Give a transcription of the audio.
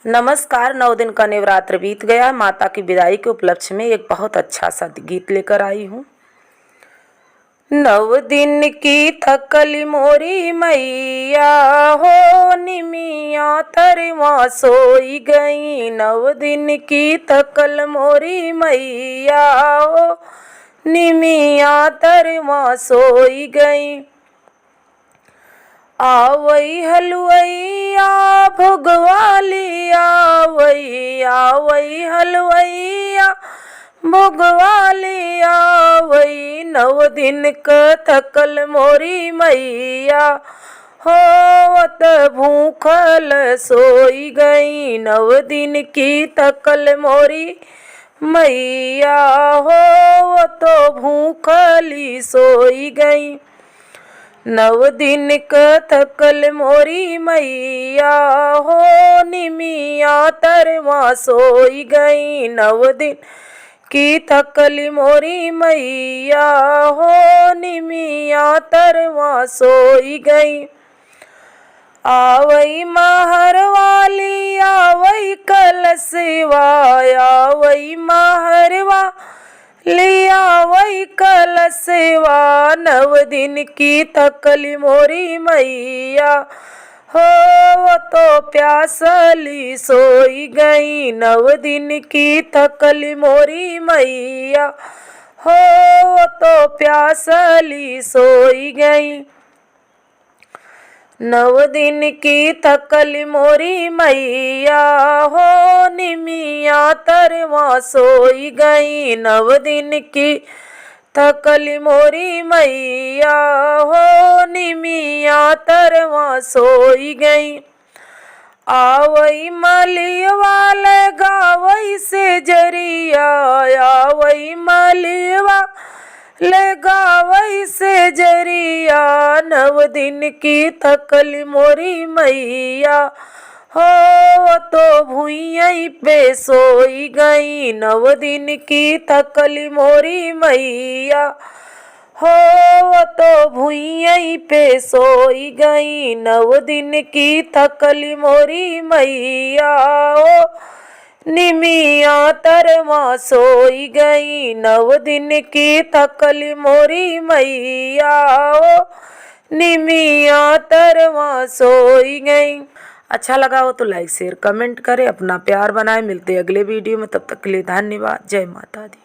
नमस्कार। 9 दिन का नवरात्र बीत गया। माता की विदाई के उपलक्ष्य में एक बहुत अच्छा सा गीत लेकर आई हूँ। 9 दिन की थकली मोरी मैया हो, निमिया तरवा सोई गई। 9 दिन की थकल मोरी मैया हो, निमिया तरवा सोई गई। आवई हलवैया भोगवाली आवई, आवई हलवैया भोगवाली आवई। 9 दिन क थकल मोरी मैया होवत भूखल सोई गई। 9 दिन की थकल मोरी मैया होवत भूखली सोई गई। 9 दिन क थकल मोरी मैया हो, निमिया तरवा सोई गई। 9 दिन की थकल मोरी मैया हो, निमिया तरवा सोई गई। आवई महर वाली आवई कलसवा, आवई महरवा लिया वही कलसवा। 9 दिन की थकली मोरी मैया हो तो प्यासली सोई गई। 9 दिन की थकली मोरी मैया हो तो प्यासली सोई गई। 9 दिन की थकली मोरी मैया हो, निमिया तरवा सोई गई। 9 दिन की थकली मोरी मैया हो, निमिया तरवा सोई गई। आवई मलिवा लगावई से जरिया, आवई मलिवा लगावई से जरिया। 9 दिन की थकली मोरी मैया हो तो भुइयई पे सोई गई। 9 दिन की थकली मोरी मैया हो तो भुइयई पे सोई गई। 9 दिन की थकली मोरी मैया हो, निमिया तरवा सोई गई। 9 दिन की थकली मोरी मैया हो, निमिया तरवा सोई गई। अच्छा लगा हो तो लाइक शेयर कमेंट करें, अपना प्यार बनाए। मिलते अगले वीडियो में, तब तक के लिए धन्यवाद। जय माता दी।